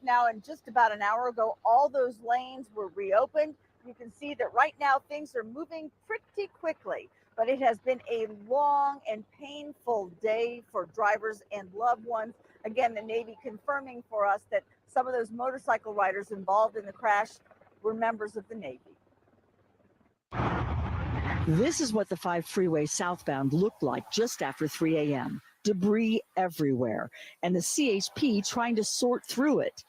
now, and just about an hour ago, all those lanes were reopened. You can see that right now things are moving pretty quickly, but it has been a long and painful day for drivers and loved ones. Again, the Navy confirming for us that some of those motorcycle riders involved in the crash were members of the Navy. This is what the 5 freeway southbound looked like just after 3 a.m. Debris everywhere, and the CHP trying to sort through it.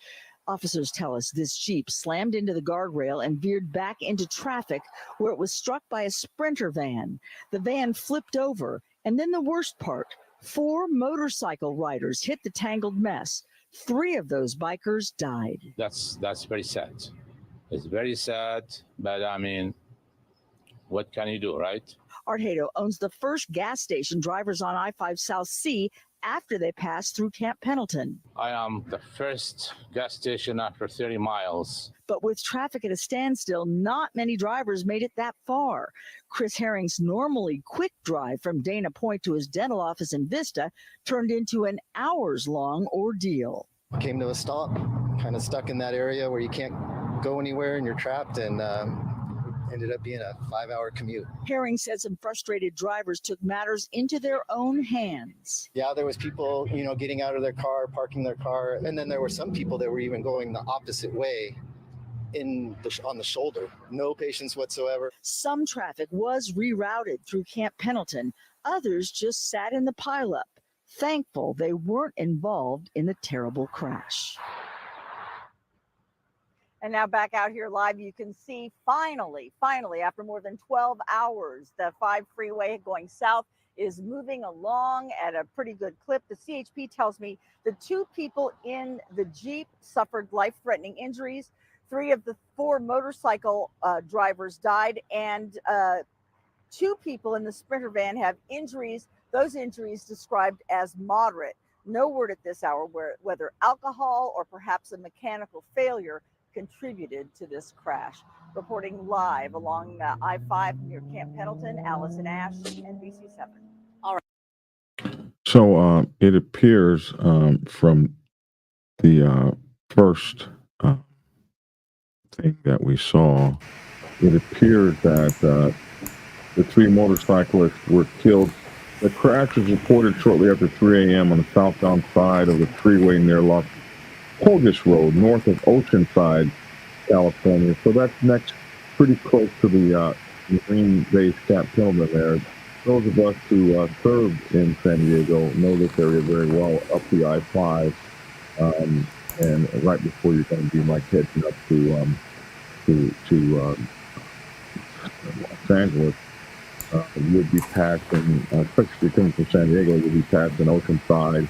Officers tell us this Jeep slammed into the guardrail and veered back into traffic where it was struck by a Sprinter van. The van flipped over, and then the worst part, 4 motorcycle riders hit the tangled mess. 3 of those bikers died. That's very sad. It's very sad, but I mean, what can you do, right? Art Hato owns the first gas station drivers on I-5 South see after they passed through Camp Pendleton. I am the first gas station after 30 miles. But with traffic at a standstill, not many drivers made it that far. Chris Herring's normally quick drive from Dana Point to his dental office in Vista turned into an hours-long ordeal. Came to a stop, kind of stuck in that area where you can't go anywhere and you're trapped, and ended up being a 5-hour commute. Herring said some frustrated drivers took matters into their own hands. Yeah, there was people, getting out of their car, parking their car, and then there were some people that were even going the opposite way on the shoulder. No patience whatsoever. Some traffic was rerouted through Camp Pendleton. Others just sat in the pileup, thankful they weren't involved in the terrible crash. And now back out here live, you can see finally, after more than 12 hours, the 5 freeway going south is moving along at a pretty good clip. The CHP tells me the 2 people in the Jeep suffered life-threatening injuries. 3 of the 4 motorcycle drivers died, and 2 people in the Sprinter van have injuries. Those injuries described as moderate. No word at this hour whether alcohol or perhaps a mechanical failure contributed to this crash. Reporting live along I-5 near Camp Pendleton, Allison Ash, NBC7. All right. So it appears from the first thing that we saw, it appears that the 3 motorcyclists were killed. The crash was reported shortly after 3 a.m. on the southbound side of the freeway near Las Vegas Road, north of Oceanside, California. So that's next, pretty close to the Marine base Camp Pendleton there. Those of us who served in San Diego know this area very well, up the I-5, and right before you're going to be like heading up to Los Angeles. You'll be passing, especially if you're coming from San Diego, you'll be passing Oceanside.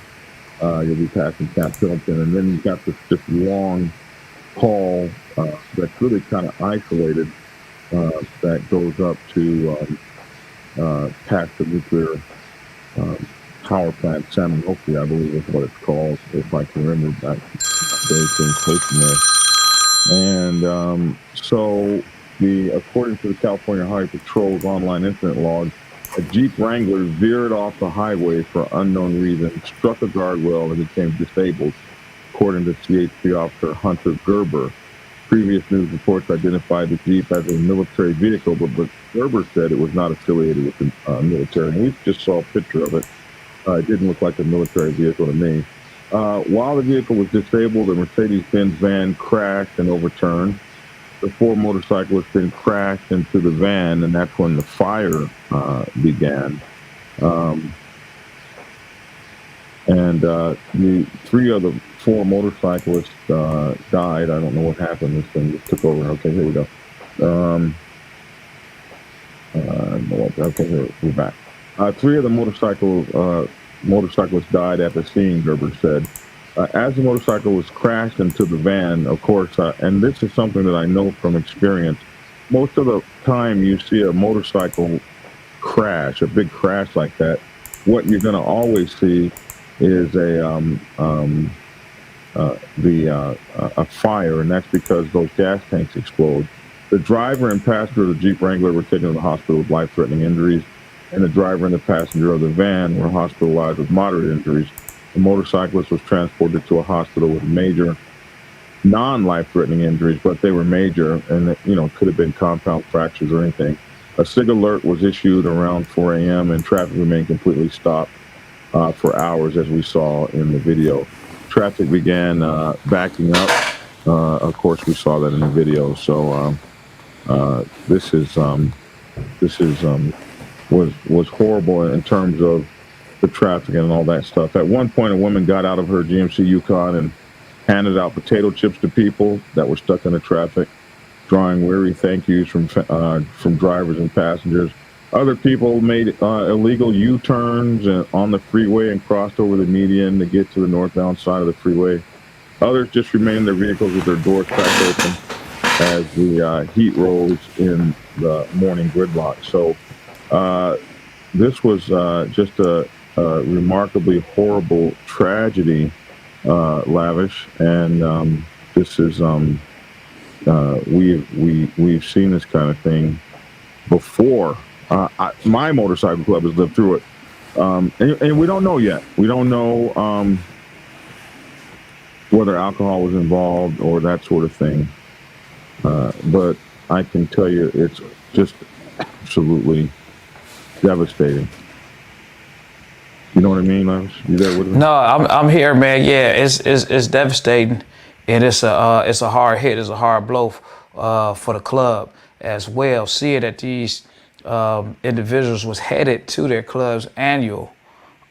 You'll be passing Camp Pendleton, and then you've got this long haul that's really kind of isolated that goes up to past the nuclear power plant, San Jose, I believe is what it's called, if I can remember that there. And so, according to the California Highway Patrol's online incident log, a Jeep Wrangler veered off the highway for unknown reason, struck a guardrail, and became disabled, according to CHP officer Hunter Gerber. Previous news reports identified the Jeep as a military vehicle, but Gerber said it was not affiliated with the military. And we just saw a picture of it. It didn't look like a military vehicle to me. While the vehicle was disabled, the Mercedes-Benz van crashed and overturned. The 4 motorcyclists then crashed into the van, and that's when the fire began. The 3 of the 4 motorcyclists died. I don't know what happened. This thing just took over. Okay, here we go. Okay, here we're back. 3 of the motorcyclists died after seeing, Gerber said. As the motorcycle was crashed into the van, of course, and this is something that I know from experience, most of the time you see a motorcycle crash, a big crash like that, what you're going to always see is a fire, and that's because those gas tanks explode. The driver and passenger of the Jeep Wrangler were taken to the hospital with life-threatening injuries, and the driver and the passenger of the van were hospitalized with moderate injuries. The motorcyclist was transported to a hospital with major non-life-threatening injuries, but they were major, and could have been compound fractures or anything. A SIG alert was issued around 4 a.m. and traffic remained completely stopped for hours, as we saw in the video. Traffic began backing up. Of course, we saw that in the video. So this was horrible in terms of the traffic and all that stuff. At one point, a woman got out of her GMC Yukon and handed out potato chips to people that were stuck in the traffic, drawing weary thank yous from drivers and passengers. Other people made illegal U-turns on the freeway and crossed over the median to get to the northbound side of the freeway. Others just remained in their vehicles with their doors cracked open as the heat rose in the morning gridlock. So this was just a remarkably horrible tragedy, Lavish, and this is we've seen this kind of thing before. My motorcycle club has lived through it, and we don't know yet. We don't know whether alcohol was involved or that sort of thing. But I can tell you, it's just absolutely devastating. You know what I mean, Lavish? You there with me? No, I'm here, man. Yeah, it's devastating, and it's a hard hit. It's a hard blow for the club as well. Seeing that these individuals was headed to their club's annual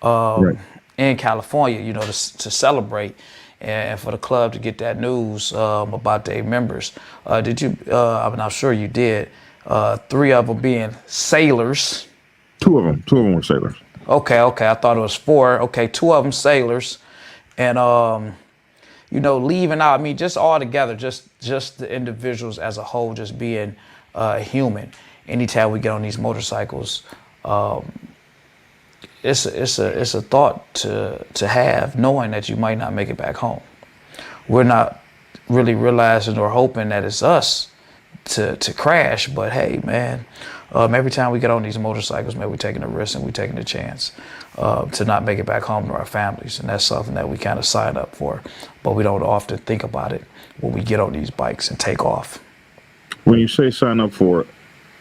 in California, to celebrate, and for the club to get that news about their members. Did you? I'm sure you did. 3 of them being sailors. Two of them were sailors. Okay. I thought it was 4. Okay, 2 of them sailors, and leaving out. I mean, just all together, just the individuals as a whole, just being human. Anytime we get on these motorcycles, it's a thought to have, knowing that you might not make it back home. We're not really realizing or hoping that it's us to crash, but hey, man, every time we get on these motorcycles, man, we're taking a risk and we're taking a chance to not make it back home to our families, and that's something that we kind of sign up for, but we don't often think about it when we get on these bikes and take off. When you say sign up for it,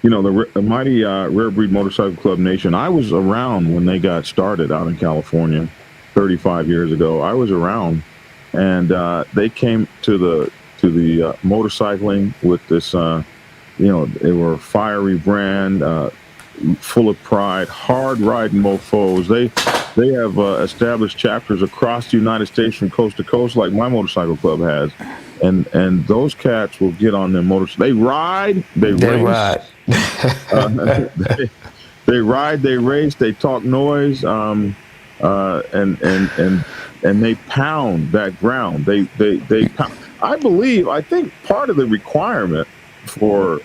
the mighty Rare Breed Motorcycle Club Nation, I was around when they got started out in California 35 years ago. I was around, and they came to the motorcycling with this, they were a fiery brand, full of pride, hard riding mofos. They have established chapters across the United States from coast to coast, like my motorcycle club has. And those cats will get on their motorcycles. They ride, they race. They ride, they race, they talk noise, and they pound that ground. They pound. I think part of the requirement for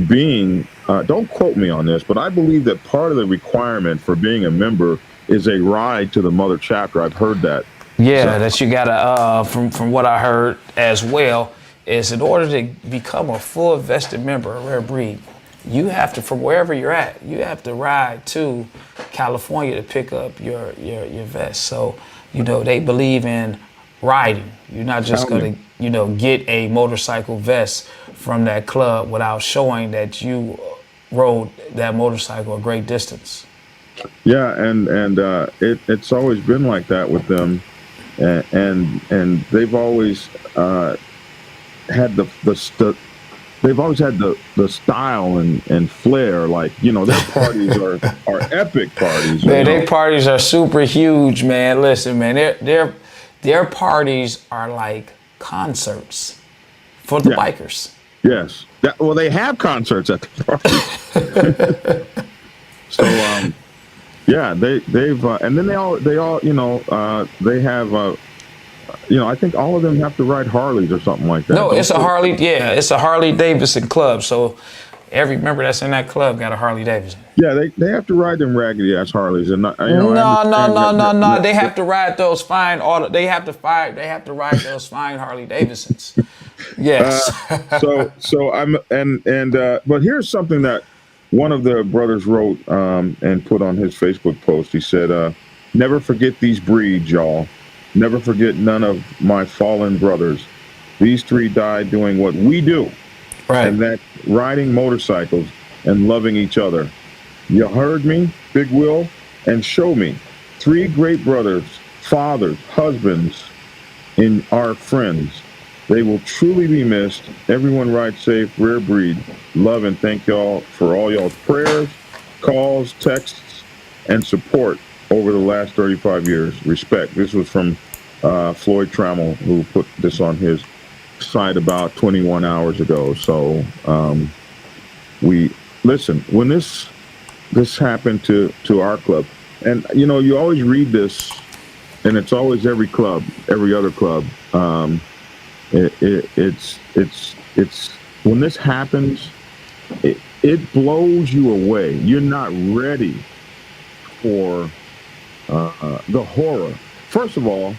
being, don't quote me on this, but I believe that part of the requirement for being a member is a ride to the mother chapter. I've heard that. Yeah, that you gotta, from what I heard as well, is in order to become a full vested member of Rare Breed, you have to, from wherever you're at, you have to ride to California to pick up your vest. So, they believe in riding. You're not just gonna, get a motorcycle vest from that club without showing that you rode that motorcycle a great distance. Yeah, and it's always been like that with them. And they've always had they've always had the style and flair. Like, their parties are epic parties. Man, their parties are super huge, man. Listen, man, their parties are like concerts for the bikers. Yes. They have concerts at the party. So yeah, they've and then they all they have I think all of them have to ride Harleys or something like that. No, it's a Harley. Yeah, it's a Harley Davidson club. So every member that's in that club got a Harley Davidson. Yeah, they have to ride them raggedy ass Harleys, and no. They have to ride those fine auto. They have to ride those fine Harley Davidsons. Yes. But here's something that one of the brothers wrote and put on his Facebook post. He said, "Never forget these breeds, y'all. Never forget none of my fallen brothers. These three died doing what we do, Right. and that's riding motorcycles and loving each other. You heard me, Big Will, and show me. Three great brothers, fathers, husbands, and our friends. They will truly be missed. Everyone ride safe, Rare Breed. Love and thank y'all for all y'all's prayers, calls, texts, and support over the last 35 years. Respect. This was from Floyd Trammell, who put this on his site about 21 hours ago. So we listen when this happened to our club, and you know, you always read this, and it's always every club, every other club. It's when this happens, it blows you away. You're not ready for the horror. First of all,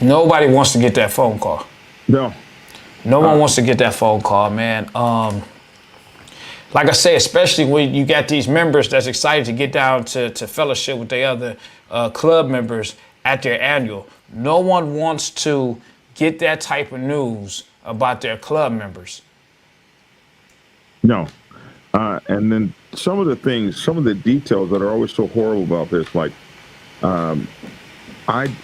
nobody wants to get that phone call. No. No one wants to get that phone call, man. Like I say, especially when you got these members that's excited to get down to fellowship with their other club members at their annual. No one wants to get that type of news about their club members. No. And then some of the things, some of the details that are always so horrible about this, like I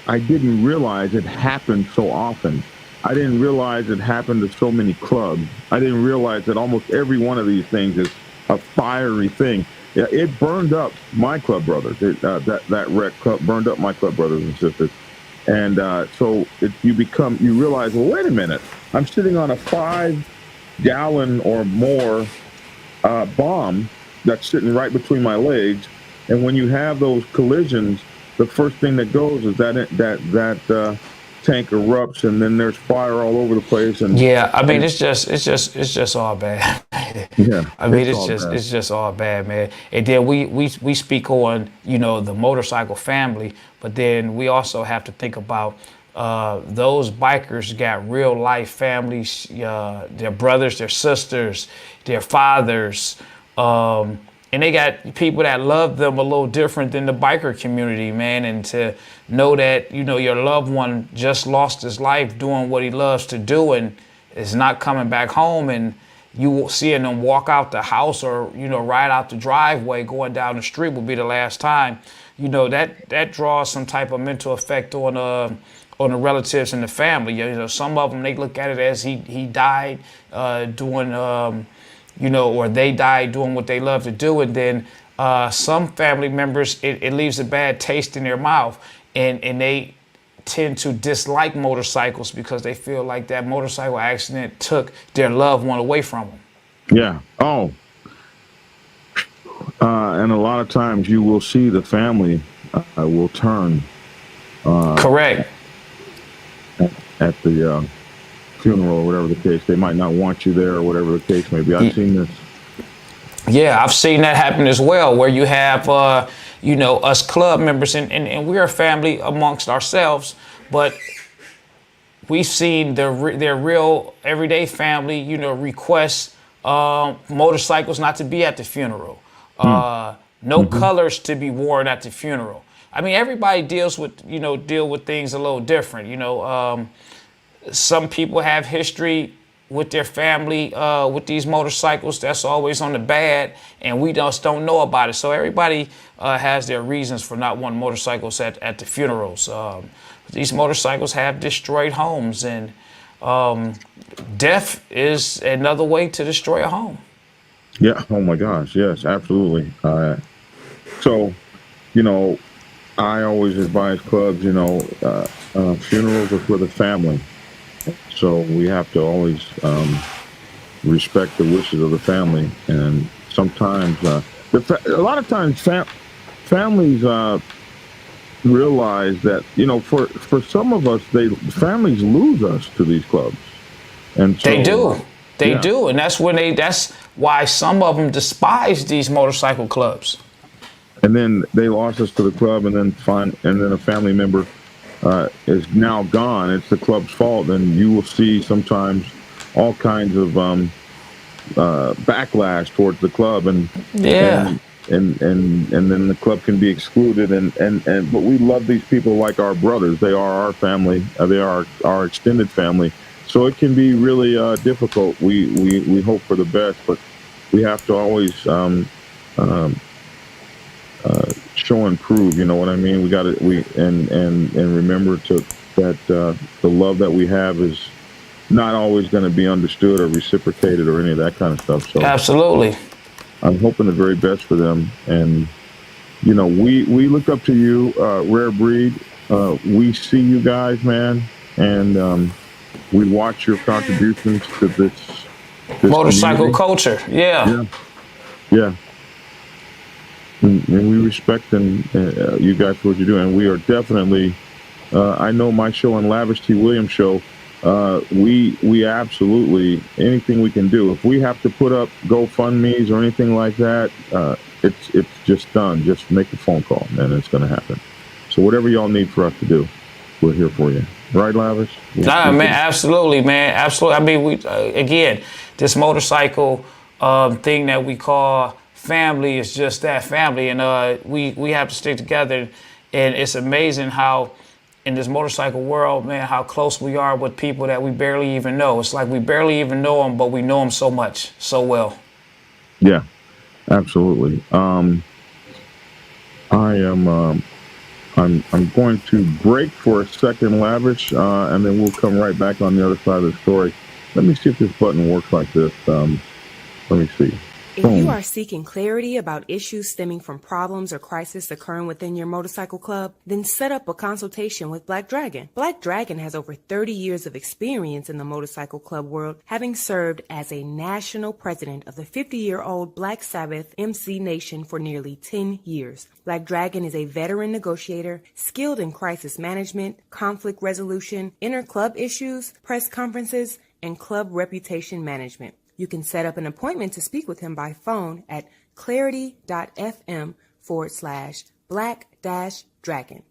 didn't realize it happened so often. I didn't realize it happened to so many clubs. I didn't realize that almost every one of these things is a fiery thing. Yeah, it burned up my club brothers. That wreck club burned up my club brothers and sisters. And so you realize, well, wait a minute. I'm sitting on a 5-gallon or more bomb that's sitting right between my legs. And when you have those collisions, the first thing that goes is that tank erupts, and then there's fire all over the place. And yeah, I mean, it's just all bad. Yeah, I mean, it's just all bad, man. And then we speak on, you know, the motorcycle family, but then we also have to think about those bikers got real life families, their brothers, their sisters, their fathers, and they got people that love them a little different than the biker community, man. And to know that, you know, your loved one just lost his life doing what he loves to do and is not coming back home, and you seeing them walk out the house or, you know, ride out the driveway going down the street will be the last time. You know, that draws some type of mental effect on the relatives and the family. You know, some of them, they look at it as he died doing you know, or they died doing what they love to do. And then some family members, it leaves a bad taste in their mouth, and they tend to dislike motorcycles because they feel like that motorcycle accident took their loved one away from them. Yeah. Oh. And a lot of times you will see the family will turn. Correct. At the funeral or whatever the case. They might not want you there or whatever the case may be. I've seen this. Yeah, I've seen that happen as well, where you have, you know, us club members, and we're a family amongst ourselves, but we've seen their real everyday family, you know, request motorcycles not to be at the funeral, no colors to be worn at the funeral. I mean, everybody deal with things a little different, you know. Some people have history with their family with these motorcycles. That's always on the bad, and we just don't know about it. So everybody has their reasons for not wanting motorcycles at the funerals. These motorcycles have destroyed homes, and death is another way to destroy a home. Yeah. Oh my gosh. Yes, absolutely. So, you know, I always advise clubs, you know, funerals are for the family. So we have to always respect the wishes of the family. And sometimes, a lot of times families realize that, you know, for some of us, families lose us to these clubs. And so, they do. And that's why some of them despise these motorcycle clubs. And then they lost us to the club, and then a family member is now gone. It's the club's fault, and you will see sometimes all kinds of backlash towards the club, and then the club can be excluded. But we love these people like our brothers. They are our family. They are our extended family, So it can be really difficult. We hope for the best, but we have to always show and prove. You know what I mean? We got to and remember that the love that we have is not always going to be understood or reciprocated or any of that kind of stuff. So absolutely, I'm hoping the very best for them. And you know, we look up to you, Rare Breed. We see you guys, man, and we watch your contributions to this motorcycle community. culture. Yeah. And we respect you guys for what you do, and we are definitely. I know my show and Lavish T Williams show. We absolutely anything we can do. If we have to put up GoFundMe's or anything like that, it's just done. Just make a phone call, and it's going to happen. So whatever y'all need for us to do, we're here for you. Right, Lavish? Nah, man, absolutely, man, absolutely. I mean, we again, this motorcycle thing that we call family is just that, family, and we have to stick together. And it's amazing how in this motorcycle world, man, how close we are with people that we barely even know. It's like we barely even know them, but we know them so much, so well. Yeah, absolutely. I'm going to break for a second, Lavish, and then we'll come right back on the other side of the story. Let me see if this button works like this. Let me see. If you are seeking clarity about issues stemming from problems or crises occurring within your motorcycle club, then set up a consultation with Black Dragon. Black Dragon has over 30 years of experience in the motorcycle club world, having served as a national president of the 50-year-old Black Sabbath MC Nation for nearly 10 years. Black Dragon is a veteran negotiator, skilled in crisis management, conflict resolution, inter-club issues, press conferences, and club reputation management. You can set up an appointment to speak with him by phone at clarity.fm/black-dragon.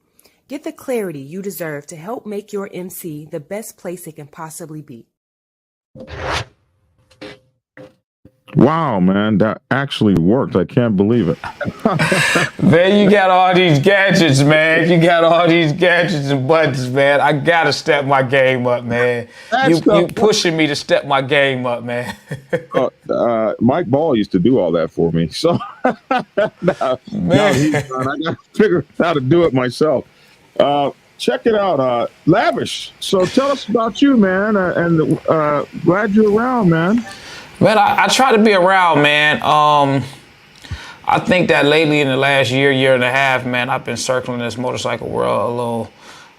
Get the clarity you deserve to help make your MC the best place it can possibly be. Wow, man, that actually worked. I can't believe it. Man, you got all these gadgets, man. You got all these gadgets and buttons, man. I gotta step my game up, man. You pushing me to step my game up, man. Mike Ball used to do all that for me. So now he's done. I got to figure out how to do it myself. Check it out, Lavish. So tell us about you, man, and glad you're around, man. Man, I try to be around, man. I think that lately in the last year and a half, man, I've been circling this motorcycle world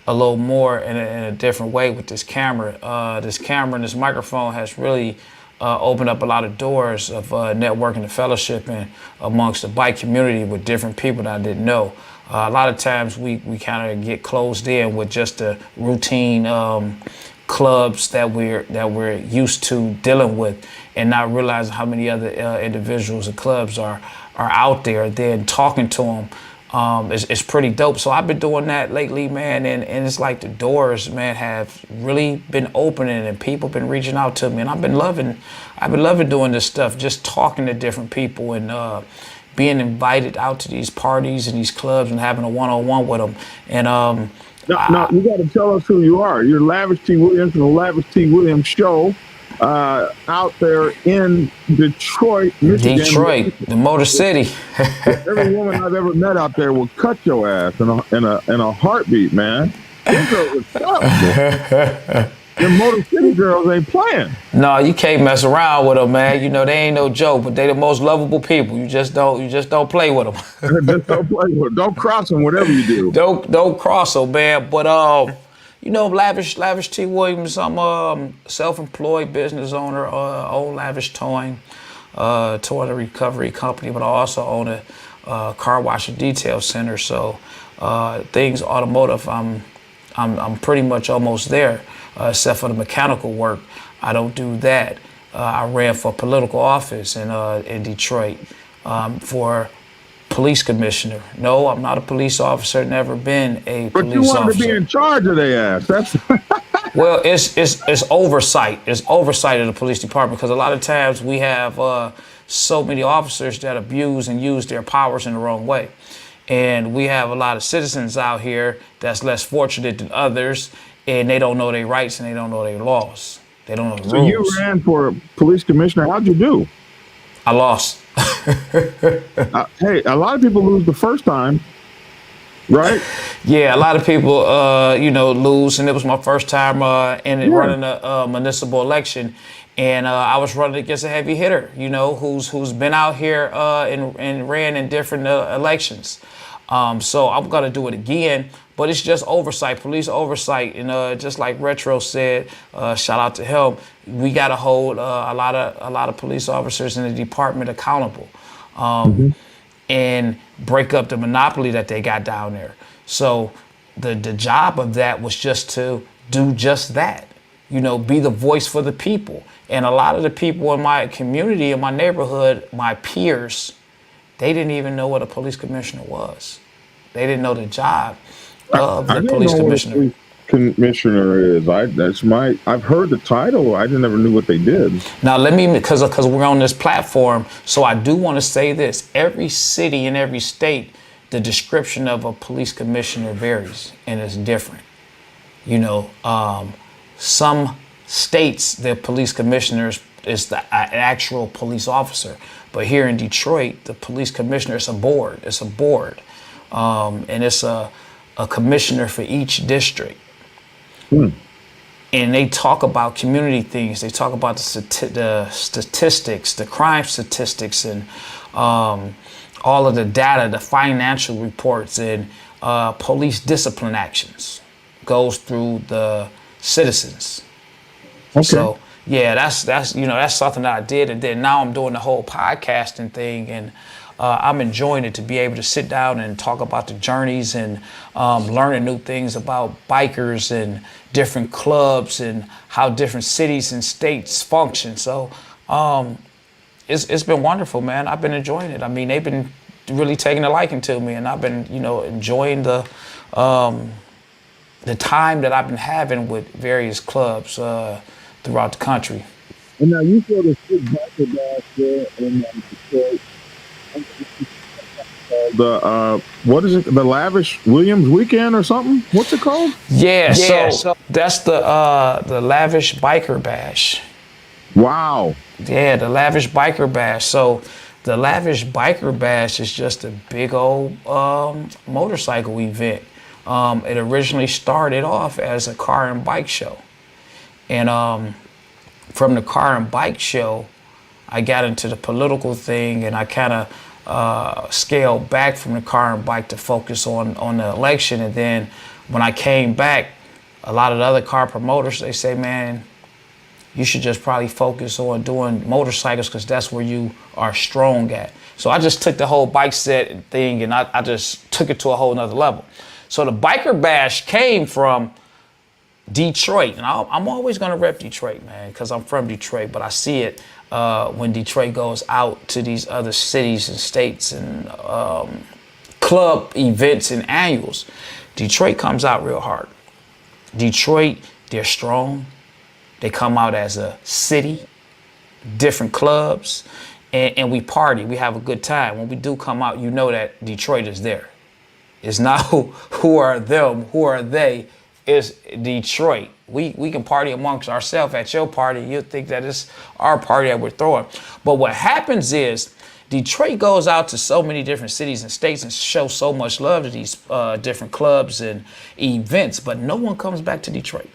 a little more in a different way with this camera. This camera and this microphone has really opened up a lot of doors of networking and fellowshipping amongst the bike community with different people that I didn't know. A lot of times we kind of get closed in with just the routine clubs that we're used to dealing with, and not realizing how many other individuals and clubs are out there. Then talking to them is pretty dope. So I've been doing that lately, man, and it's like the doors, man, have really been opening, and people been reaching out to me, and I've been loving doing this stuff, just talking to different people and being invited out to these parties and these clubs and having a one-on-one with them. And no, you got to tell us who you are. You're Lavish T Williams from the Lavish T Williams Show out there in Detroit, Michigan. Detroit, the Motor City. Every woman I've ever met out there will cut your ass in a heartbeat, man. Them Motor City girls ain't playing. No, you can't mess around with them, man. You know, they ain't no joke, but they the most lovable people. You just don't play with them. Just don't play with them. Don't cross them, whatever you do. Don't cross them, man. But you know, Lavish T Williams. I'm a self-employed business owner. Own Lavish Towing, towing a recovery company, but I also own a car wash and detail center. So things automotive, I'm pretty much almost there. Except for the mechanical work, I don't do that. I ran for political office in Detroit for police commissioner. No, I'm not a police officer. Never been a police officer. But you wanted to be in charge of their ass. That's well, it's oversight. It's oversight of the police department, because a lot of times we have so many officers that abuse and use their powers in the wrong way. And we have a lot of citizens out here that's less fortunate than others, and they don't know their rights and they don't know their laws. They don't know the So rules. you ran for police commissioner. How'd you do? I lost. Hey, a lot of people lose the first time, right? Yeah, a lot of people, lose, and it was my first time running a municipal election, and I was running against a heavy hitter, who's been out here and ran in different elections. So I'm gonna do it again, but it's just oversight, police oversight, and just like Retro said, shout out to him. We gotta hold a lot of police officers in the department accountable, and break up the monopoly that they got down there. So the job of that was just to do just that, be the voice for the people. And a lot of the people in my community, in my neighborhood, my peers, they didn't even know what a police commissioner was. They didn't know the job of the police commissioner. What a police commissioner is. I've heard the title. I never knew what they did. Now let me, because we're on this platform, so I do want to say this: every city and every state, the description of a police commissioner varies and it's different. Some states, the police commissioners is the actual police officer. But here in Detroit, the police commissioner is a board. It's a board. And it's a commissioner for each district. And they talk about community things. They talk about the statistics, the crime statistics, and all of the data, the financial reports, and police discipline actions goes through the citizens. Okay. So yeah, that's something that I did, and then now I'm doing the whole podcasting thing, and I'm enjoying it to be able to sit down and talk about the journeys and learning new things about bikers and different clubs and how different cities and states function. So it's been wonderful, man. I've been enjoying it. I mean, they've been really taking a liking to me, and I've been, enjoying the time that I've been having with various clubs throughout the country. And now you saw the big biker bash there in Detroit. What is it? The Lavish Williams weekend or something? What's it called? Yeah, so that's the Lavish Biker Bash. Wow. Yeah, the Lavish Biker Bash. So the Lavish Biker Bash is just a big old motorcycle event. It originally started off as a car and bike show. And from the car and bike show, I got into the political thing, and I kind of scaled back from the car and bike to focus on the election. And then when I came back, a lot of the other car promoters, they say, man, you should just probably focus on doing motorcycles because that's where you are strong at. So I just took the whole bike set thing and I just took it to a whole nother level. So the Biker Bash came from Detroit, and I'm always gonna rep Detroit, man, because I'm from Detroit, but I see it when Detroit goes out to these other cities and states and club events and annuals. Detroit comes out real hard. Detroit, they're strong. They come out as a city, different clubs, and we party. We have a good time. When we do come out, you know that Detroit is there. It's not who are them, who are they. It's Detroit. We can party amongst ourselves at your party. You'll think that it's our party that we're throwing. But what happens is Detroit goes out to so many different cities and states and shows so much love to these different clubs and events, but no one comes back to Detroit.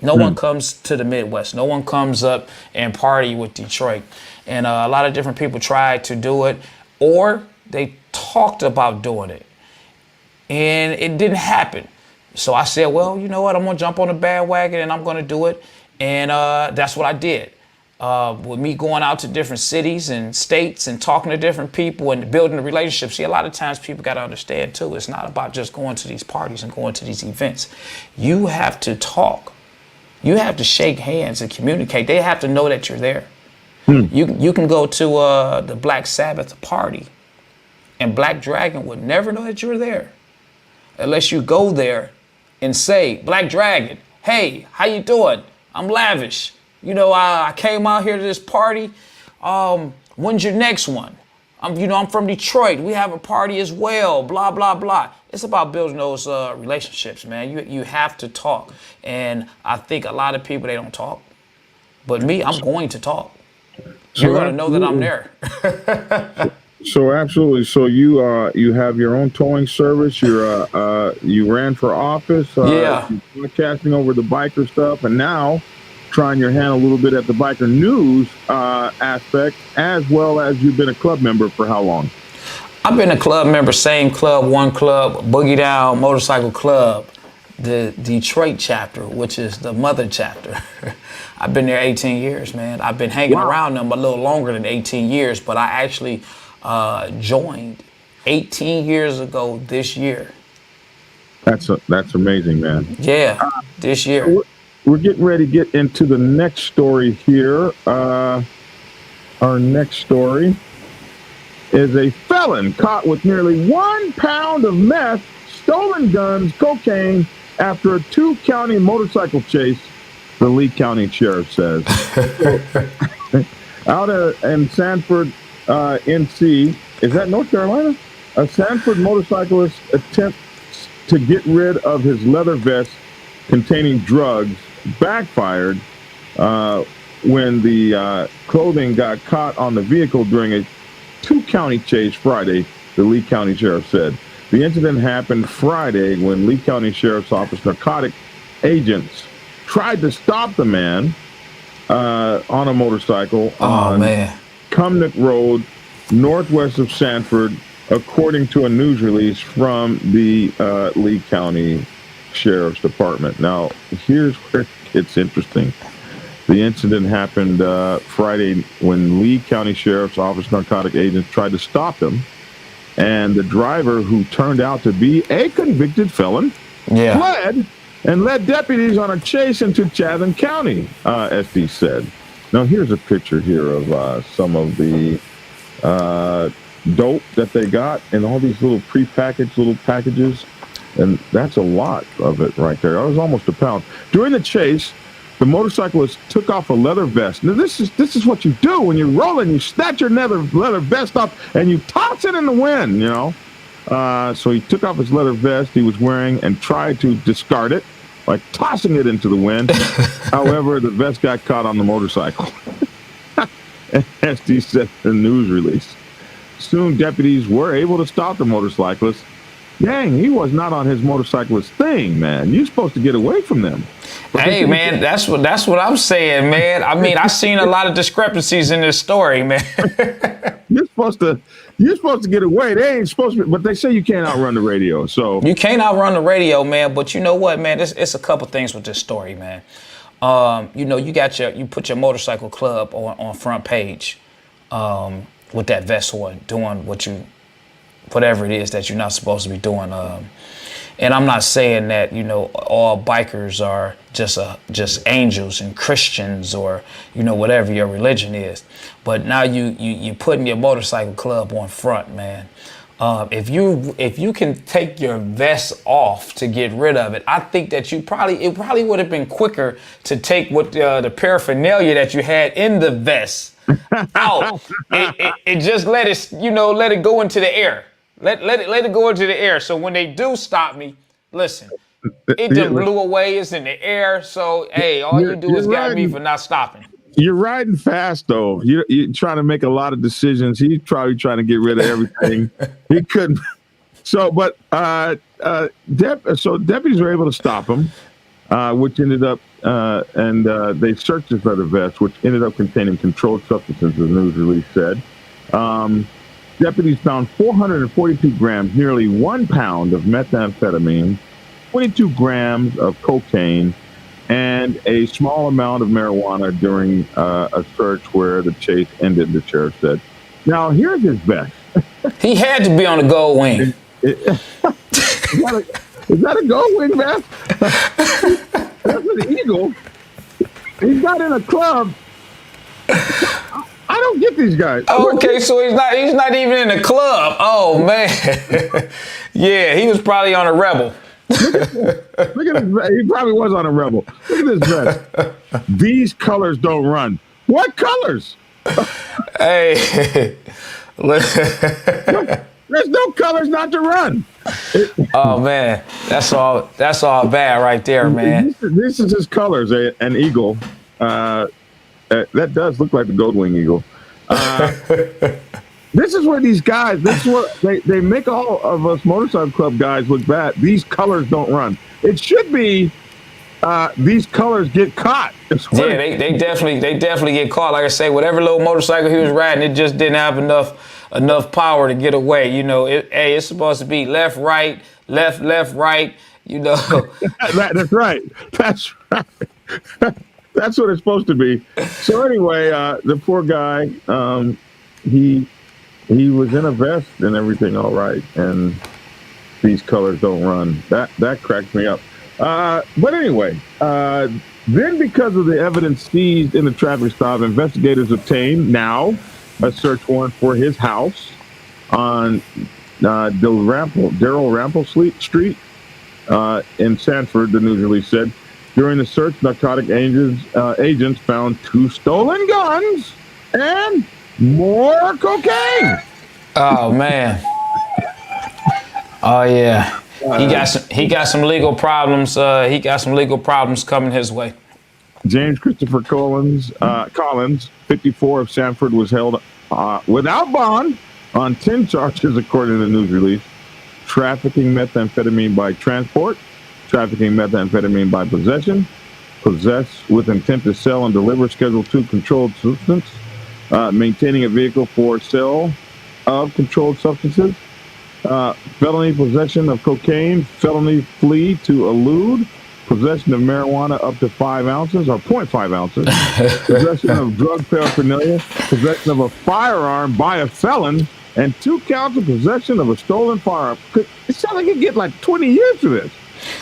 No one comes to the Midwest. No one comes up and party with Detroit. And a lot of different people tried to do it, or they talked about doing it, and it didn't happen. So I said, well, you know what? I'm going to jump on the bandwagon and I'm going to do it. And that's what I did. With me going out to different cities and states and talking to different people and building the relationships. See, a lot of times people got to understand, too, it's not about just going to these parties and going to these events. You have to talk. You have to shake hands and communicate. They have to know that you're there. You can go to the Black Sabbath party, and Black Dragon would never know that you're there unless you go there and say, Black Dragon, hey, how you doing? I'm Lavish. I came out here to this party. When's your next one? I'm from Detroit. We have a party as well, blah, blah, blah. It's about building those relationships, man. You have to talk. And I think a lot of people, they don't talk. But me, I'm going to talk. So You're going to know that I'm there. So absolutely. So you have your own towing service. You ran for office. Yeah. You're broadcasting over the biker stuff, and now trying your hand a little bit at the biker news aspect, as well as you've been a club member for how long? I've been a club member, same club, one club, Boogie Down Motorcycle Club, the Detroit chapter, which is the mother chapter. I've been there 18 years, man. I've been hanging around them a little longer than 18 years, but I actually joined 18 years ago this year. That's amazing, man. Yeah, this year. We're getting ready to get into the next story here. Our next story is a felon caught with nearly 1 pound of meth, stolen guns, cocaine after a 2-county motorcycle chase, the Lee County Sheriff says. Out in Sanford, NC, is that North Carolina? A Sanford motorcyclist attempts to get rid of his leather vest containing drugs backfired when the clothing got caught on the vehicle during a 2-county chase Friday, the Lee County Sheriff said. The incident happened Friday when Lee County Sheriff's Office narcotic agents tried to stop the man on a motorcycle on Cumnock Road, northwest of Sanford, according to a news release from the Lee County Sheriff's Department. Now, here's where it's interesting. The incident happened Friday when Lee County Sheriff's Office narcotic agents tried to stop him, and the driver, who turned out to be a convicted felon, fled and led deputies on a chase into Chatham County, SD said. Now, here's a picture here of some of the dope that they got in all these little prepackaged little packages, and that's a lot of it right there. That was almost a pound. During the chase, the motorcyclist took off a leather vest. Now, this is what you do when you're rolling. You snatch your leather vest off and you toss it in the wind, you know. So he took off his leather vest he was wearing and tried to discard it by tossing it into the wind. However, the vest got caught on the motorcycle, as he said in the news release. Soon, deputies were able to stop the motorcyclist. Dang, he was not on his motorcyclist thing, man. You're supposed to get away from them. Hey, man, that's what I'm saying, man. I mean, I've seen a lot of discrepancies in this story, man. You're supposed to get away. They ain't supposed to, but they say you can't outrun the radio. So you can't outrun the radio, man. But you know what, man? It's a couple things with this story, man. You know, you put your motorcycle club on front page with that vest on, doing whatever it is that you're not supposed to be doing. And I'm not saying that, you know, all bikers are just angels and Christians or, you know, whatever your religion is. But now you putting your motorcycle club on front, man. If you can take your vest off to get rid of it, I think that it probably would have been quicker to take what the paraphernalia that you had in the vest out. It just let it go into the air. Let it go into the air. So when they do stop me, listen, it just blew away. It's in the air. So, hey, all you do is got me for not stopping. You're riding fast, though. You're trying to make a lot of decisions. He's probably trying to get rid of everything. He couldn't. So, but so deputies were able to stop him, which ended up, and they searched his leather vest, which ended up containing controlled substances, the news release said. Deputies found 442 grams, nearly 1 pound of methamphetamine, 22 grams of cocaine, and a small amount of marijuana during a search where the chase ended, the sheriff said. Now, here's his vest. He had to be on the gold wing. Is that a gold wing vest? That's an eagle. He's not in a club. I don't get these guys. Okay, so he's not even in the club. Oh man. Yeah, he was probably on a Rebel. Look at this. He probably was on a Rebel. Look at this vest. These colors don't run. What colors? Hey. There's no colors not to run. Oh man, that's all bad right there, man. This is his colors. An eagle. That does look like the Goldwing Eagle. This is where these guys, this is what they make all of us motorcycle club guys look bad. These colors don't run. It should be these colors get caught. Yeah, they definitely get caught. Like I say, whatever little motorcycle he was riding, it just didn't have enough power to get away. You know, it's supposed to be left, right, left, right. You know, that's right. That's right. That's what it's supposed to be. So anyway, the poor guy, he was in a vest and everything, all right, and these colors don't run. That cracks me up. But anyway, then because of the evidence seized in the traffic stop, investigators obtained now a search warrant for his house on Darrell Rample Street in Sanford, the news release said. During the search, narcotic agents found 2 stolen guns and more cocaine. Oh man. Oh yeah. He got some legal problems. He got some legal problems coming his way. James Christopher Collins, 54 of Sanford, was held without bond on 10 charges, according to the news release: trafficking methamphetamine by transport, trafficking methamphetamine by possession, possess with intent to sell and deliver Schedule II controlled substance, maintaining a vehicle for sale of controlled substances, felony possession of cocaine, felony flee to elude, possession of marijuana up to 5 ounces or 0.5 ounces, possession of drug paraphernalia, possession of a firearm by a felon, and 2 counts of possession of a stolen firearm. It sounds like you get like 20 years for this.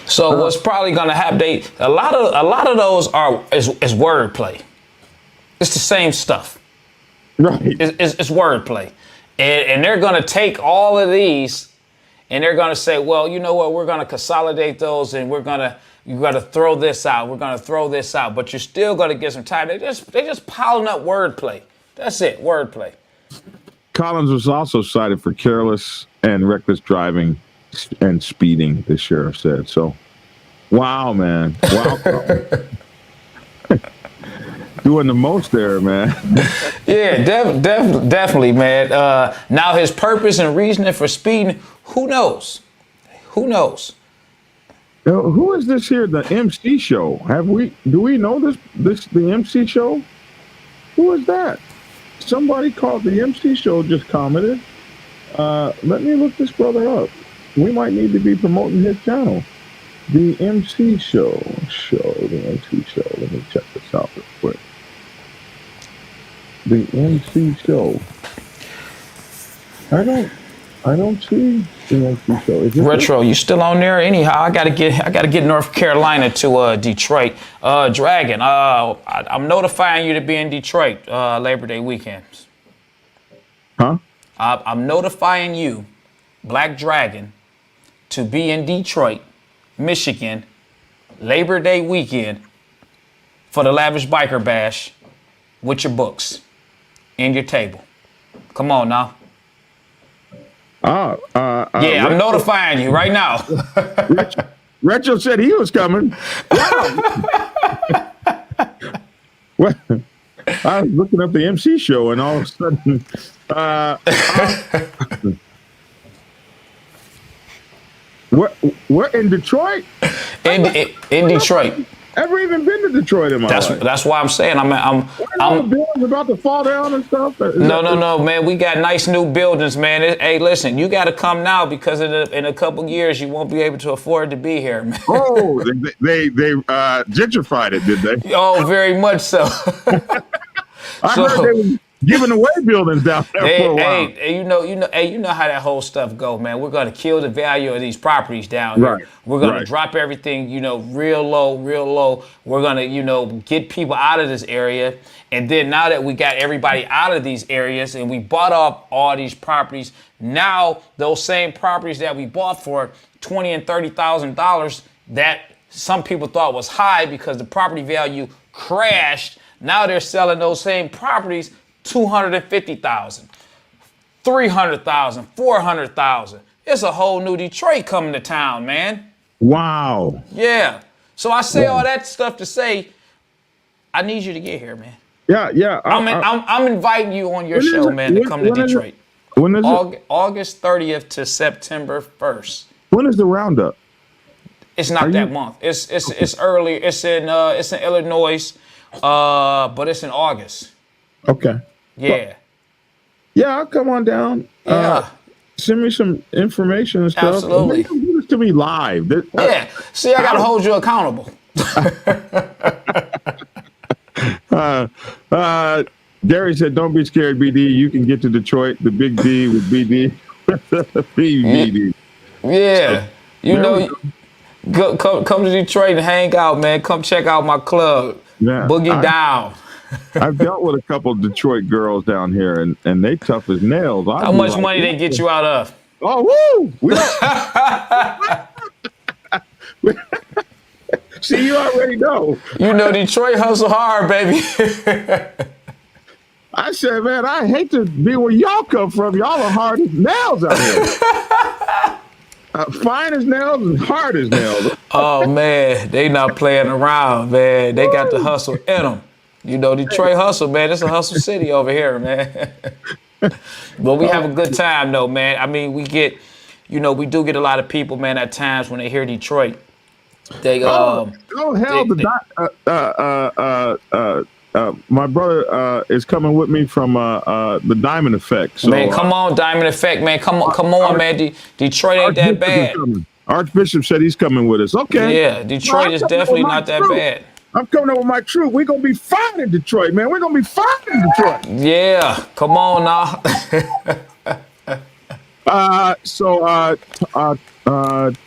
So what's probably going to happen? A lot of those is wordplay. It's the same stuff. Right. It's wordplay. And they're going to take all of these and they're going to say, well, you know what? We're going to consolidate those and you got to throw this out. We're going to throw this out. But you're still going to get some time. They're just piling up wordplay. That's it. Wordplay. Collins was also cited for careless and reckless driving and speeding, the sheriff said. So, wow, man. Wow. Doing the most there, man. Yeah, definitely, man. Now his purpose and reasoning for speeding, who knows? Who knows? Who is this here? The MC show? Do we know this the MC show? Who is that? Somebody called the MC show just commented. Let me look this brother up. We might need to be promoting his channel. The MC show. The MC show. Let me check this out real quick. The MC show. I don't see the MC show. Is Retro, you still on there? Anyhow, I gotta get North Carolina to Detroit. Dragon, I'm notifying you to be in Detroit Labor Day weekends. Huh? I'm notifying you, Black Dragon, to be in Detroit, Michigan, Labor Day weekend for the Lavish Biker Bash with your books and your table. Come on now. I'm notifying you right now. Retro said he was coming. Well, I was looking up the MC show, and all of a sudden, what in Detroit? In Detroit. Ever even been to Detroit in my life? That's why I'm saying I'm buildings about to fall down and stuff. No, man. We got nice new buildings, man. Hey, listen, you got to come now because in a couple years you won't be able to afford to be here, man. Oh, they gentrified it, did they? Oh, very much so. I heard they were giving away buildings down there for a while. Hey, you know how that whole stuff go, man. We're gonna kill the value of these properties down here. Right. We're gonna drop everything, real low. We're gonna, get people out of this area. And then now that we got everybody out of these areas and we bought up all these properties, now those same properties that we bought for $20,000 and $30,000 that some people thought was high because the property value crashed. Now they're selling those same properties $250,000, $300,000, $400,000. It's a whole new Detroit coming to town, man. Wow. Yeah. So I say all that stuff to say, I need you to get here, man. Yeah. I'm inviting you on your When is show, it? man, to come to When is it? Detroit. When is it? August 30th to September 1st. When is the roundup? It's not that month. It's early. It's in Illinois, but it's in August. Okay. Yeah. Yeah, I'll come on down. Yeah. Send me some information and stuff. Absolutely. Maybe do this to me live. Yeah. See, I gotta hold you accountable. Gary said, "Don't be scared, BD. You can get to Detroit. The big D with BD, BD." Yeah. You know, come to Detroit and hang out, man. Come check out my club. Yeah, Boogie Down. I've dealt with a couple of Detroit girls down here, and they tough as nails. How much money they get you out of? Oh, woo! We don't. See, you already know. You know, Detroit hustle hard, baby. I said, man, I hate to be where y'all come from. Y'all are hard as nails out here. Fine as nails and hard as nails. Oh, man, they not playing around, man. They got the hustle in them. You know, Detroit hustle, man. It's a hustle city over here, man. But we have a good time, though, man. I mean, we do get a lot of people, man, at times when they hear Detroit. They my brother is coming with me from the Diamond Effect. So, man, come on, Diamond Effect, man. Come on, man. Detroit ain't that bad. Archbishop said he's coming with us. Okay. Yeah, Detroit is definitely not that bad. I'm coming up with my troop. We're going to be fine in Detroit, man. We're going to be fine in Detroit. Yeah, come on now.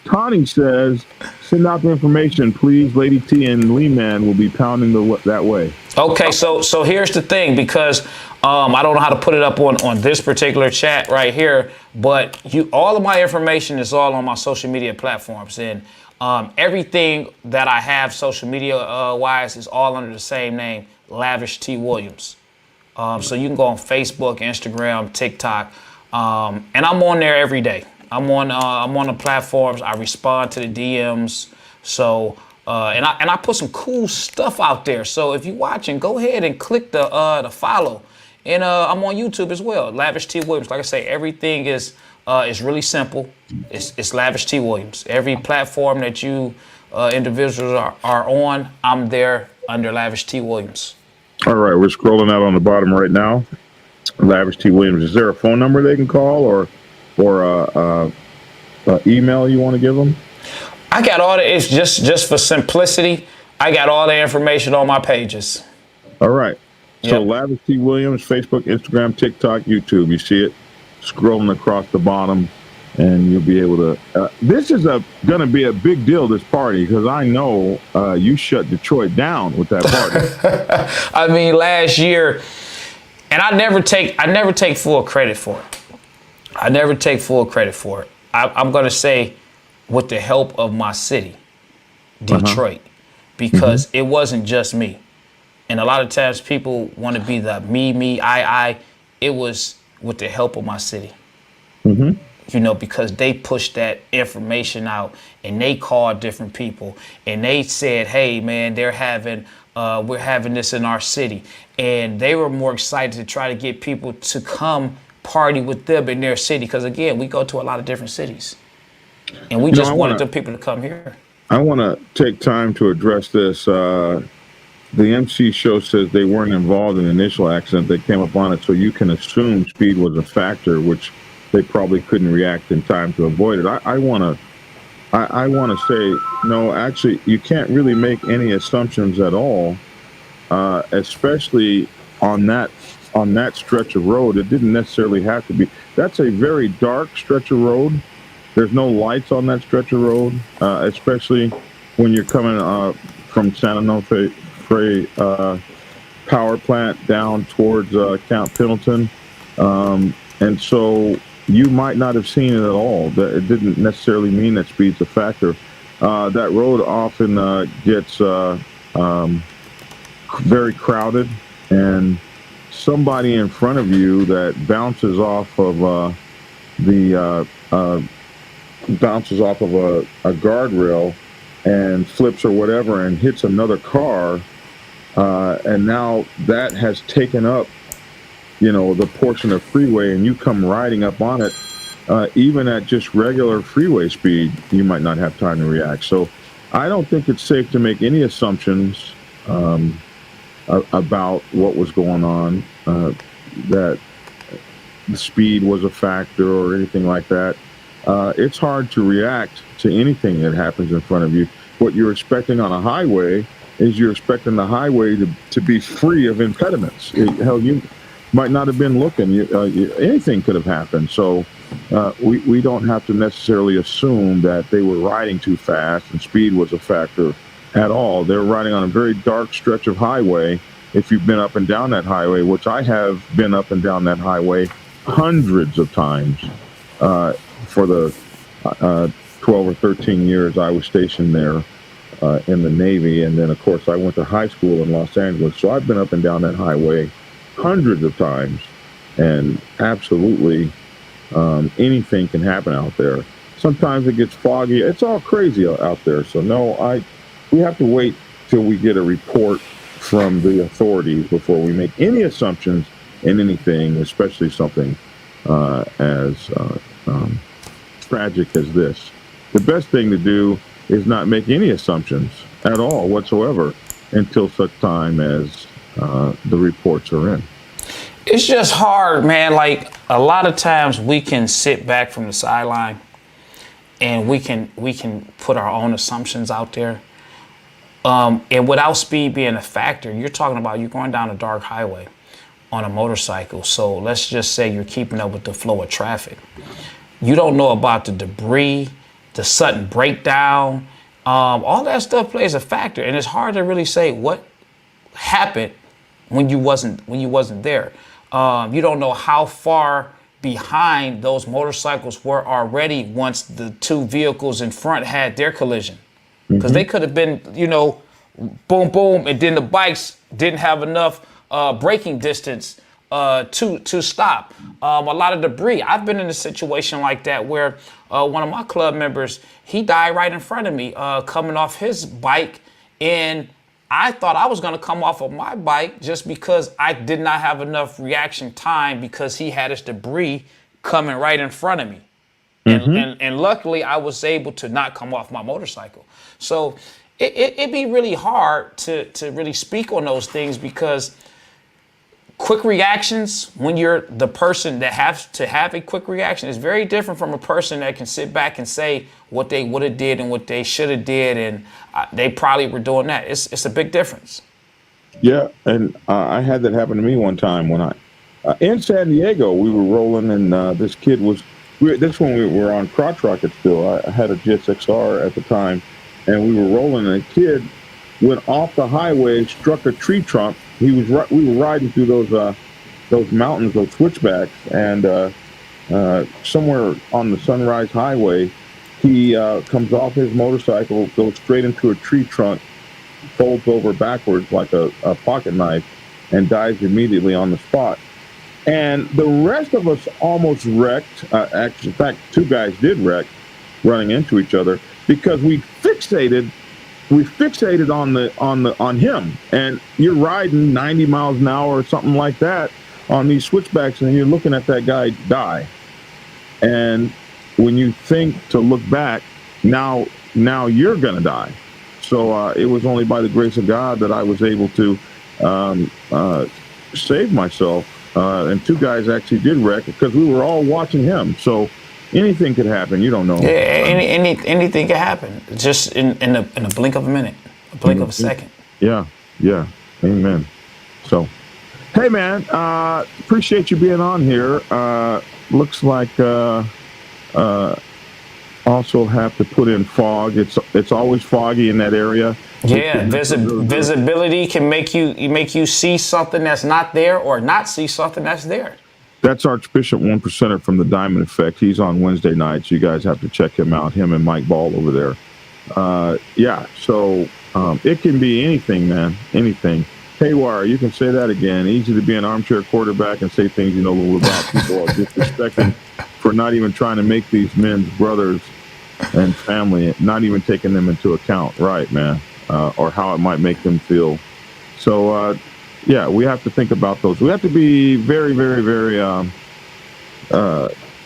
Tawny says, send out the information, please. Lady T and Lee Man will be pounding that way. Okay, so here's the thing, because I don't know how to put it up on this particular chat right here, but all of my information is all on my social media platforms, and everything that I have social media wise is all under the same name, Lavish T Williams. So you can go on Facebook, Instagram, TikTok, and I'm on there every day. I'm on the platforms. I respond to the DMs. So and I put some cool stuff out there. So if you're watching, go ahead and click the follow. And I'm on YouTube as well, Lavish T Williams. Like I say, everything is really simple. It's Lavish T Williams. Every platform that you individuals are on, I'm there under Lavish T Williams. All right, we're scrolling out on the bottom right now. Lavish T Williams. Is there a phone number they can call or email you want to give them? I got all it's just for simplicity. I got all the information on my pages. All right. So Yep. Lavish T Williams, Facebook, Instagram, TikTok, YouTube. You see it scrolling across the bottom, and you'll be able to. This is going to be a big deal, this party, because I know you shut Detroit down with that party. I mean, last year, and I never take full credit for it. I'm going to say, with the help of my city, Detroit, because it wasn't just me. And a lot of times people want to be the me, I. It was with the help of my city. You know, because they pushed that information out and they called different people and they said, hey, man, we're having this in our city. And they were more excited to try to get people to come party with them in their city. Because, again, we go to a lot of different cities. And we just wanted the people to come here. I want to take time to address this. The MC show says they weren't involved in the initial accident. They came up on it, so you can assume speed was a factor, which they probably couldn't react in time to avoid it. I want to say, no, actually, you can't really make any assumptions at all, especially on that stretch of road. It didn't necessarily have to be. That's a very dark stretch of road. There's no lights on that stretch of road, especially when you're coming from San Onofre power plant down towards Camp Pendleton. And so you might not have seen it at all. It didn't necessarily mean that speed's a factor. That road often gets very crowded, and somebody in front of you that bounces off of a guardrail and flips or whatever and hits another car, and now that has taken up, the portion of freeway, and you come riding up on it, even at just regular freeway speed, you might not have time to react. So I don't think it's safe to make any assumptions about what was going on, that the speed was a factor or anything like that. It's hard to react to anything that happens in front of you. What you're expecting on a highway is you're expecting the highway to be free of impediments. Hell, you might not have been looking. Anything could have happened. So we don't have to necessarily assume that they were riding too fast and speed was a factor at all. They're riding on a very dark stretch of highway. If you've been up and down that highway, which I have been up and down that highway hundreds of times for the 12 or 13 years I was stationed there in the Navy. And then, of course, I went to high school in Los Angeles. So I've been up and down that highway hundreds of times. And absolutely anything can happen out there. Sometimes it gets foggy. It's all crazy out there. So, no, we have to wait till we get a report from the authorities before we make any assumptions in anything, especially something as tragic as this. The best thing to do is not make any assumptions at all whatsoever until such time as the reports are in. It's just hard, man. Like, a lot of times we can sit back from the sideline and we can put our own assumptions out there. And without speed being a factor, you're talking about you're going down a dark highway on a motorcycle. So let's just say you're keeping up with the flow of traffic. You don't know about the debris, the sudden breakdown. All that stuff plays a factor, and it's hard to really say what happened when you wasn't there. You don't know how far behind those motorcycles were already once the two vehicles in front had their collision. Because they could have been, boom, boom, and then the bikes didn't have enough braking distance to stop. A lot of debris. I've been in a situation like that where one of my club members, he died right in front of me coming off his bike, and I thought I was going to come off of my bike just because I did not have enough reaction time because he had his debris coming right in front of me. And luckily, I was able to not come off my motorcycle. So it'd be really hard to really speak on those things because quick reactions, when you're the person that has to have a quick reaction, is very different from a person that can sit back and say what they would have did and what they should have did, and they probably were doing that. It's a big difference. Yeah, and I had that happen to me one time when I in San Diego. We were rolling, and this kid was. This when we were on crotch rocket still. I had a GSXR at the time, and we were rolling, and a kid went off the highway, struck a tree trunk. We were riding through those mountains, those switchbacks, and somewhere on the Sunrise Highway, he comes off his motorcycle, goes straight into a tree trunk, folds over backwards like a pocket knife, and dies immediately on the spot. And the rest of us almost wrecked. Actually, in fact, two guys did wreck, running into each other because we fixated on him. And you're riding 90 miles an hour or something like that on these switchbacks, and you're looking at that guy die. And when you think to look back, now you're gonna die. So it was only by the grace of God that I was able to save myself. And two guys actually did wreck because we were all watching him. So anything could happen. You don't know. Yeah, anything could happen. Just in a blink of a minute, a blink of a second. Yeah. Amen. So, hey, man, appreciate you being on here. Looks like also have to put in fog. It's always foggy in that area. Yeah, visibility can make you see something that's not there or not see something that's there. That's Archbishop 1%er from the Diamond Effect. He's on Wednesday nights. You guys have to check him out, him and Mike Ball over there. So it can be anything, man, anything. Haywire, you can say that again. Easy to be an armchair quarterback and say things you know little about. People are disrespecting for not even trying to make these men's brothers and family, not even taking them into account. Right, man. Or how it might make them feel So, yeah, we have to think about those. We have to be very, very, very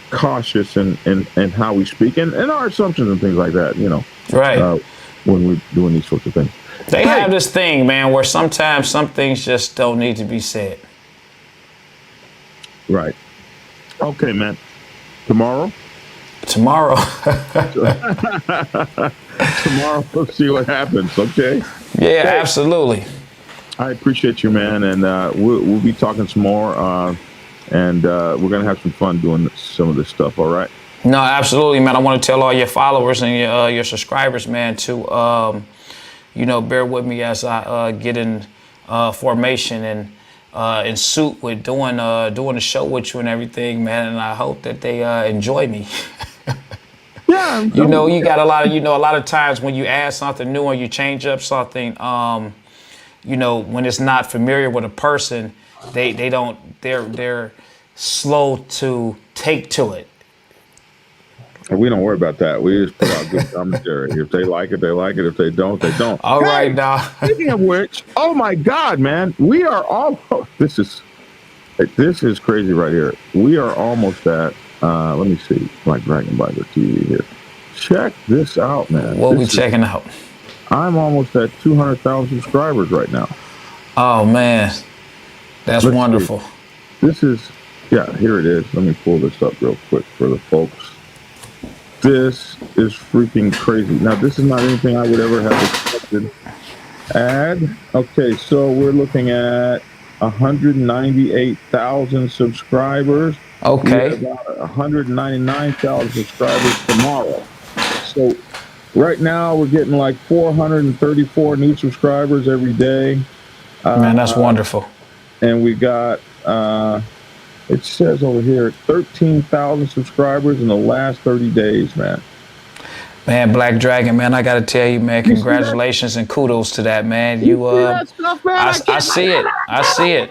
cautious in how we speak and our assumptions and things like that, Right. When we're doing these sorts of things. They have this thing, man, where sometimes some things just don't need to be said. Right. Okay, man. Tomorrow, Tomorrow, we'll see what happens. Okay. yeah, absolutely. I appreciate you, man, and we'll be talking some more, and we're gonna have some fun doing some of this stuff. All right. No, absolutely, man. I want to tell all your followers and your subscribers, man, to bear with me as I get in formation and in suit with doing the show with you and everything, man. And I hope that they enjoy me. Yeah. You got a lot of times when you add something new or you change up something, when it's not familiar with a person, they're slow to take to it. We don't worry about that. We just put out good commentary. If they like it, they like it. If they don't, they don't. All right, now. Speaking of which, oh my God, man, we are all. This is crazy right here. We are almost at. Let me see, like Dragon by the TV here. Check this out, man. What we checking out? I'm almost at 200,000 subscribers right now. Oh man, that's wonderful. See. This is, here it is. Let me pull this up real quick for the folks. This is freaking crazy. Now, this is not anything I would ever have expected. Okay, so we're looking at 198,000 subscribers. Okay. We have about 199,000 subscribers tomorrow. So right now we're getting like 434 new subscribers every day. Man, that's wonderful. And we got, it says over here, 13,000 subscribers in the last 30 days, man. Man, Black Dragon, man, I got to tell you, man, congratulations and kudos to that, man. I see it. I see it.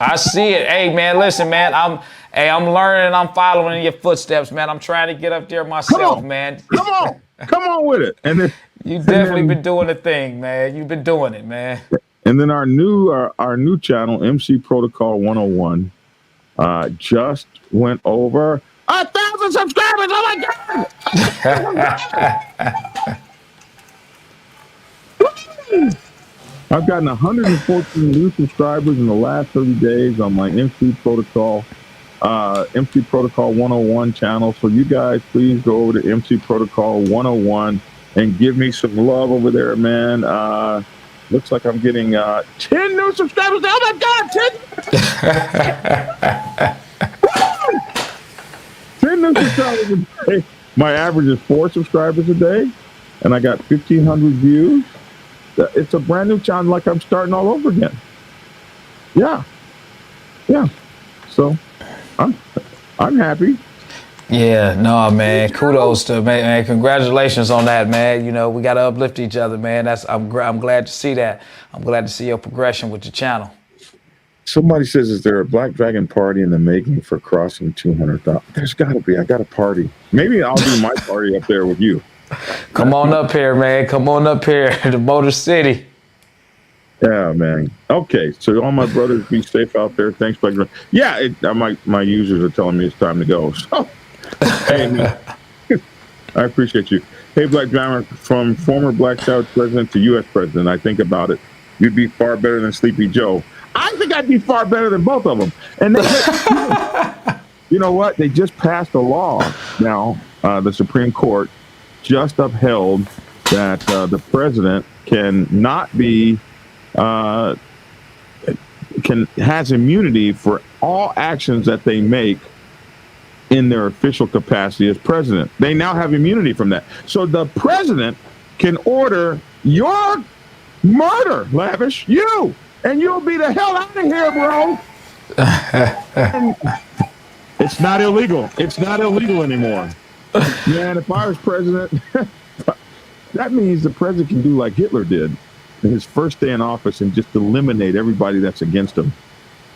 I see it. Hey, man, listen, man, I'm learning. I'm following in your footsteps, man. I'm trying to get up there myself, man. Come on with it. And then you definitely been doing the thing, man. You've been doing it, man. And then our new channel, MC Protocol 101, just went over 1,000 subscribers. Oh my God! I've gotten 114 new subscribers in the last 30 days on my MC Protocol 101 channel. So you guys, please go over to MC Protocol 101 and give me some love over there, man. Looks like I'm getting 10 new subscribers. Oh my God, 10 new subscribers a day. My average is 4 subscribers a day, and I got 1,500 views. It's a brand new channel, like I'm starting all over again. Yeah. So I'm happy. Yeah, no, man. Kudos to man. Congratulations on that, man. We got to uplift each other, man. I'm glad to see that. I'm glad to see your progression with your channel. Somebody says, is there a Black Dragon party in the making for crossing 200,000? There's got to be. I got a party. Maybe I'll do my party up there with you. Come on up here, man. Come on up here to Motor City. Yeah, man. Okay, so all my brothers, be safe out there. Thanks, Black Dragon. Yeah, my users are telling me it's time to go. So, hey, man, I appreciate you. Hey, Black Dragon, from former Black South president to U.S. president, I think about it. You'd be far better than Sleepy Joe. I think I'd be far better than both of them. And you know what? They just passed a law now. The Supreme Court just upheld that the president has immunity for all actions that they make in their official capacity as president. They now have immunity from that. So the president can order your murder, Lavish, and you'll be the hell out of here, bro. It's not illegal. It's not illegal anymore. Man, if I was president, that means the president can do like Hitler did in his first day in office and just eliminate everybody that's against him.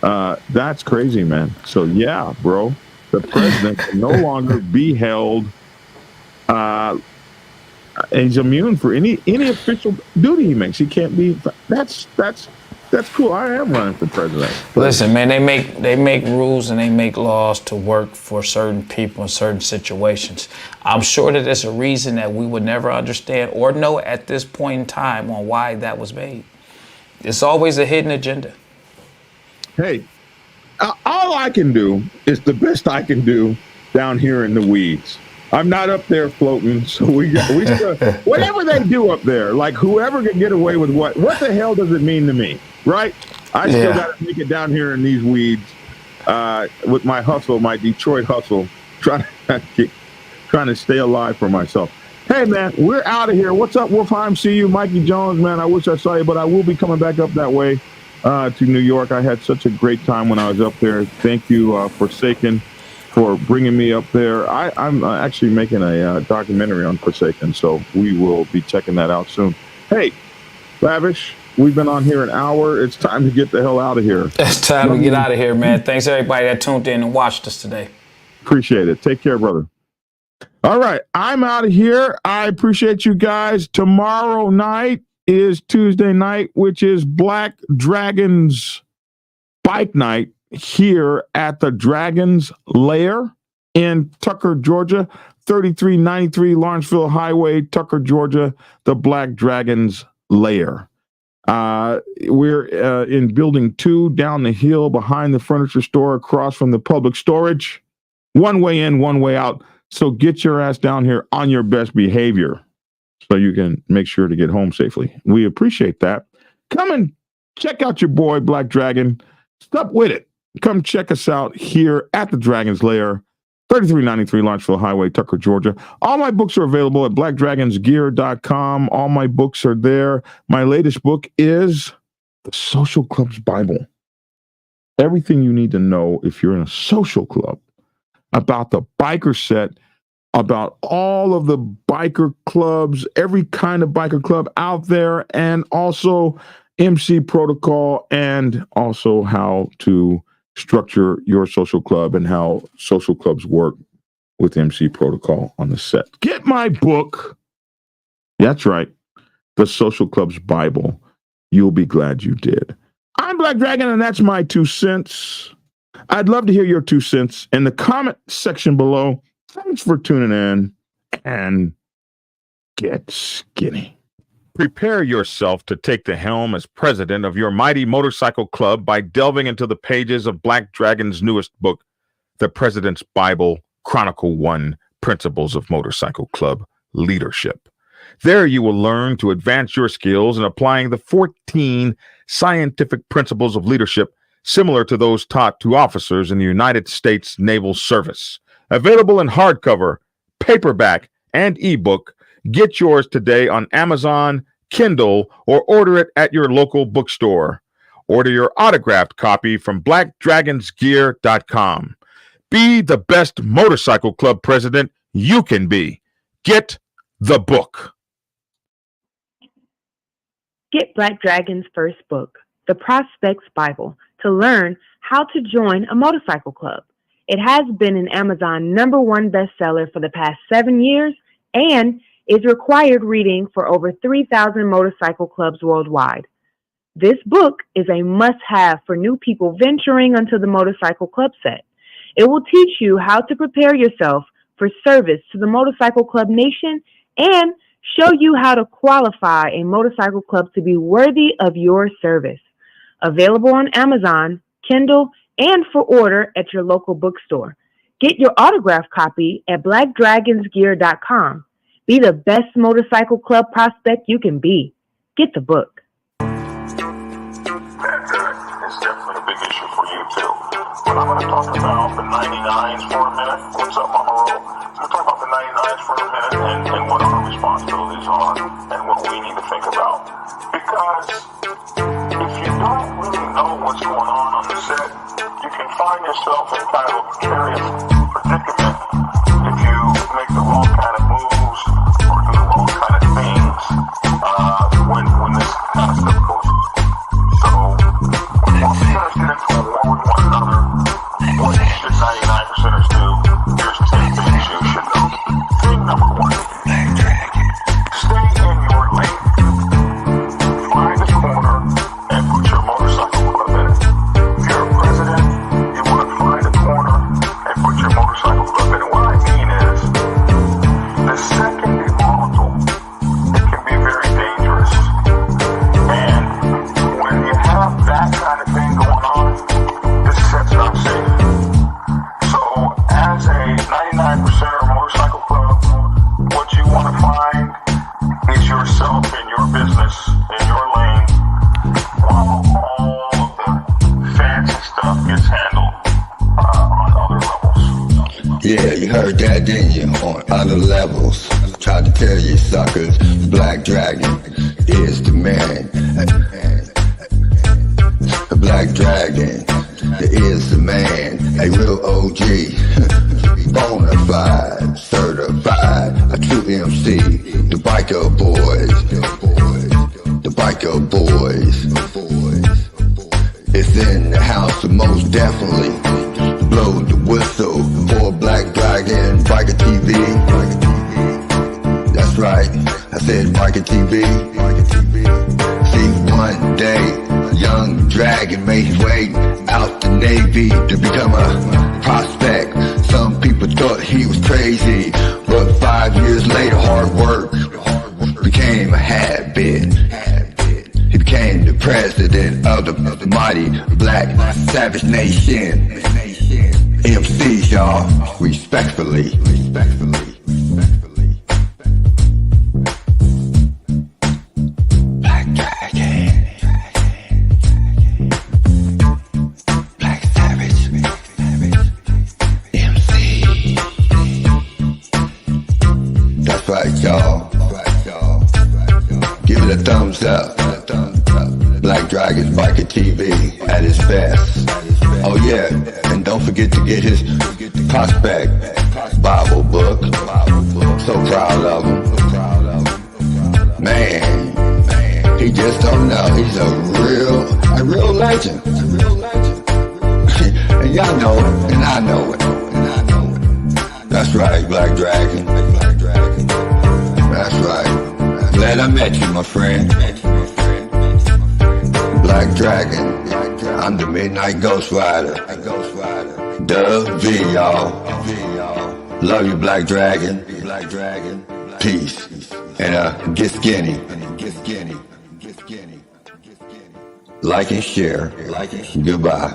That's crazy, man. So yeah, bro, the president can no longer be held and he's immune for any official duty he makes. He can't be. That's cool. I am running for president. Listen, man, they make rules and they make laws to work for certain people in certain situations. I'm sure that there's a reason that we would never understand or know at this point in time on why that was made. It's always a hidden agenda. Hey, all I can do is the best I can do down here in the weeds. I'm not up there floating, so we still, whatever they do up there, like whoever can get away with what the hell does it mean to me, right? I still got to make it down here in these weeds with my hustle, my Detroit hustle, trying to stay alive for myself. Hey, man, we're out of here. What's up, Wolfheim? See you, Mikey Jones, man. I wish I saw you, but I will be coming back up that way to New York. I had such a great time when I was up there. Thank you, Forsaken, for bringing me up there. I'm actually making a documentary on Forsaken, so we will be checking that out soon. Hey, Lavish, we've been on here an hour. It's time to get the hell out of here. It's time to get out of here, man. Thanks, everybody that tuned in and watched us today. Appreciate it. Take care, brother. All right, I'm out of here. I appreciate you guys. Tomorrow night is Tuesday night, which is Black Dragons Bike Night here at the Dragons Lair in Tucker, Georgia, 3393 Lawrenceville Highway, Tucker, Georgia, the Black Dragons Lair. We're in building 2 down the hill behind the furniture store across from the public storage. One way in, one way out. So get your ass down here on your best behavior so you can make sure to get home safely. We appreciate that. Come and check out your boy, Black Dragon. Stop with it. Come check us out here at the Dragon's Lair, 3393 Lawrenceville Highway, Tucker, Georgia. All my books are available at blackdragonsgear.com. All my books are there. My latest book is The Social Club's Bible. Everything you need to know if you're in a social club about the biker set, about all of the biker clubs, every kind of biker club out there, and also MC protocol, and also how to structure your social club and how social clubs work with MC protocol on the set. Get my book. That's right. The Social Club's Bible. You'll be glad you did. I'm Black Dragon, and that's my 2 cents. I'd love to hear your 2 cents in the comment section below. Thanks for tuning in, and get skinny. Prepare yourself to take the helm as president of your mighty motorcycle club by delving into the pages of Black Dragon's newest book, The President's Bible, Chronicle 1, Principles of Motorcycle Club Leadership. There you will learn to advance your skills in applying the 14 scientific principles of leadership similar to those taught to officers in the United States Naval Service. Available in hardcover, paperback, and ebook. Get yours today on Amazon, Kindle, or order it at your local bookstore. Order your autographed copy from blackdragonsgear.com. Be the best motorcycle club president you can be. Get the book. Get Black Dragon's first book, The Prospect's Bible, to learn how to join a motorcycle club. It has been an Amazon #1 bestseller for the past 7 years and is required reading for over 3,000 motorcycle clubs worldwide. This book is a must-have for new people venturing onto the motorcycle club set. It will teach you how to prepare yourself for service to the motorcycle club nation and show you how to qualify a motorcycle club to be worthy of your service. Available on Amazon, Kindle, and for order at your local bookstore. Get your autographed copy at blackdragonsgear.com. Be the best motorcycle club prospect you can be. Get the book. It's definitely a big issue for you too. But I'm going to talk about the 99s for a minute. What's up, Mama Roll? I'm going to talk about the 99s for a minute and what our responsibilities are and what we need to think about. Because if you don't really know what's going on the set, you can find yourself in kind of a precarious predicament if you make the wrong kind of moves or do the wrong kind of things when this kind of stuff goes on. So, when you guys get into a war with one another, what should 99%ers do? Here's 10 things you should know. Thing number 1, gets handled on other levels. Yeah, you heard that, didn't you? On other levels. Tried to tell you suckers, Black Dragon is the man. The Black Dragon is the man. A real OG, bonafide, certified, a true MC. The biker boys, the biker boys. It's in the house, most definitely. Blow the whistle for Black Dragon, Biker TV. That's right, I said Biker TV. See, one day, young Dragon made his way out the Navy to become a prospect. Some people thought he was crazy, but 5 years later, hard work became a habit. He became the president of the mighty Black Savage Nation. MCs, y'all, respectfully. Black Dragon, Black Savage, MC. That's right, y'all. Give it a thumbs up. Black Dragon Biker TV at his best. Oh yeah, and don't forget to get his prospect Bible book. So proud of him. Man, he just don't know. He's a real legend. And y'all know it, and I know it. That's right, Black Dragon. That's right. Glad I met you, my friend. Black Dragon, I'm the Midnight Ghost Rider. Dub V, y'all. Love you, Black Dragon. Peace. And get skinny. Like and share. Goodbye.